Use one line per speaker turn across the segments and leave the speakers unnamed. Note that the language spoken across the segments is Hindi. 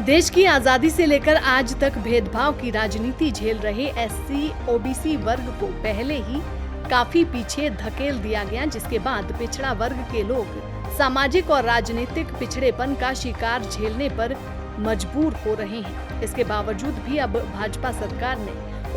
देश की आजादी से लेकर आज तक भेदभाव की राजनीति झेल रहे एससी ओबीसी वर्ग को पहले ही काफी पीछे धकेल दिया गया, जिसके बाद पिछड़ा वर्ग के लोग सामाजिक और राजनीतिक पिछड़ेपन का शिकार झेलने पर मजबूर हो रहे हैं। इसके बावजूद भी अब भाजपा सरकार ने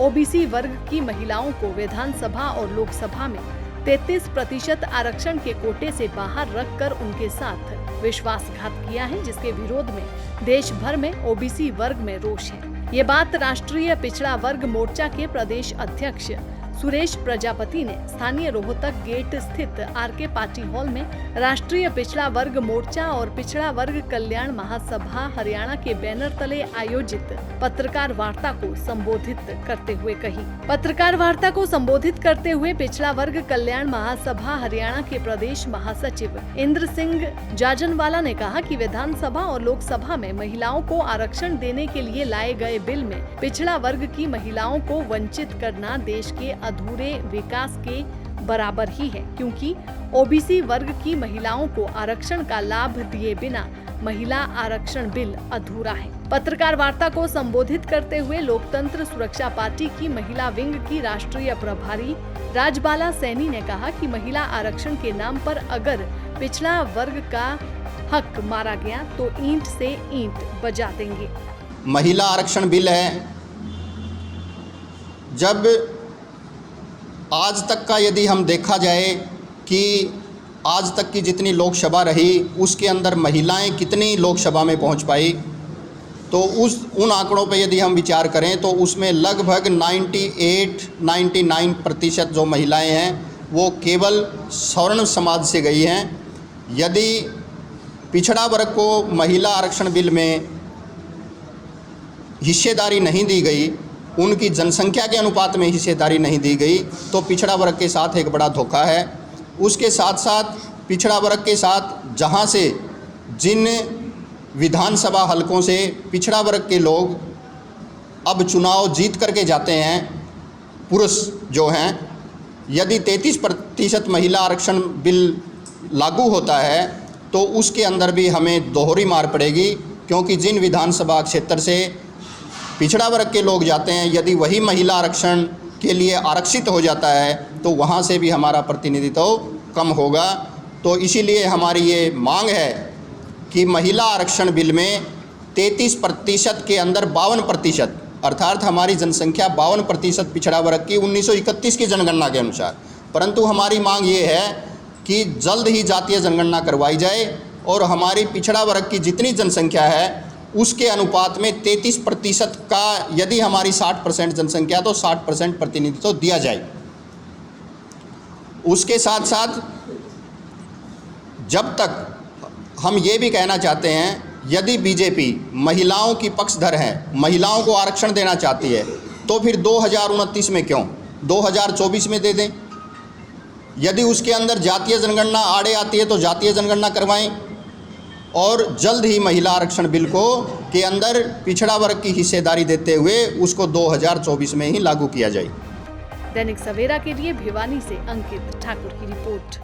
ओबीसी वर्ग की महिलाओं को विधानसभा और लोकसभा में 33% आरक्षण के कोटे से बाहर रखकर उनके साथ विश्वासघात किया है, जिसके विरोध में देश भर में ओबीसी वर्ग में रोष है। ये बात राष्ट्रीय पिछड़ा वर्ग मोर्चा के प्रदेश अध्यक्ष सुरेश प्रजापति ने स्थानीय रोहतक गेट स्थित आरके पार्टी हॉल में राष्ट्रीय पिछड़ा वर्ग मोर्चा और पिछड़ा वर्ग कल्याण महासभा हरियाणा के बैनर तले आयोजित पत्रकार वार्ता को संबोधित करते हुए कही। पत्रकार वार्ता को संबोधित करते हुए पिछड़ा वर्ग कल्याण महासभा हरियाणा के प्रदेश महासचिव इंद्र सिंह जाजनवाला ने कहा कि विधानसभा और लोकसभा में महिलाओं को आरक्षण देने के लिए लाए गए बिल में पिछड़ा वर्ग की महिलाओं को वंचित करना देश के अधूरे विकास के बराबर ही है, क्योंकि ओबीसी वर्ग की महिलाओं को आरक्षण का लाभ दिए बिना महिला आरक्षण बिल अधूरा है। पत्रकार वार्ता को संबोधित करते हुए लोकतंत्र सुरक्षा पार्टी की महिला विंग की राष्ट्रीय प्रभारी राजबाला सैनी ने कहा कि महिला आरक्षण के नाम पर अगर पिछड़ा वर्ग का हक मारा गया तो ईंट से ईंट बजा देंगे।
महिला आरक्षण बिल है, जब आज तक का यदि हम देखा जाए कि आज तक की जितनी लोकसभा रही उसके अंदर महिलाएं कितनी लोकसभा में पहुंच पाई, तो उन आंकड़ों पे यदि हम विचार करें तो उसमें लगभग 98-99% जो महिलाएं हैं वो केवल सवर्ण समाज से गई हैं। यदि पिछड़ा वर्ग को महिला आरक्षण बिल में हिस्सेदारी नहीं दी गई, उनकी जनसंख्या के अनुपात में हिस्सेदारी नहीं दी गई, तो पिछड़ा वर्ग के साथ एक बड़ा धोखा है। उसके साथ साथ पिछड़ा वर्ग के साथ जहां से जिन विधानसभा हलकों से पिछड़ा वर्ग के लोग अब चुनाव जीत करके जाते हैं, पुरुष जो हैं, यदि 33% महिला आरक्षण बिल लागू होता है तो उसके अंदर भी हमें दोहरी मार पड़ेगी, क्योंकि जिन विधानसभा क्षेत्र से पिछड़ा वर्ग के लोग जाते हैं, यदि वही महिला आरक्षण के लिए आरक्षित हो जाता है तो वहाँ से भी हमारा प्रतिनिधित्व कम होगा। तो इसीलिए हमारी ये मांग है कि महिला आरक्षण बिल में 33% के अंदर 52%, अर्थात हमारी जनसंख्या 52% पिछड़ा वर्ग की 1931 की जनगणना के अनुसार, परंतु हमारी मांग ये है कि जल्द ही जातीय जनगणना करवाई जाए और हमारी पिछड़ा वर्ग की जितनी जनसंख्या है उसके अनुपात में 33% का, यदि हमारी 60% जनसंख्या तो 60% प्रतिनिधित्व दिया जाए। उसके साथ साथ जब तक हम ये भी कहना चाहते हैं, यदि बीजेपी महिलाओं की पक्षधर है, महिलाओं को आरक्षण देना चाहती है, तो फिर 2029 में क्यों 2024 में दे दें। यदि उसके अंदर जातीय जनगणना आड़े आती है तो जातीय जनगणना करवाएं और जल्द ही महिला आरक्षण बिल को के अंदर पिछड़ा वर्ग की हिस्सेदारी देते हुए उसको 2024 में ही लागू किया जाए।
दैनिक सवेरा के लिए भिवानी से अंकित ठाकुर की रिपोर्ट।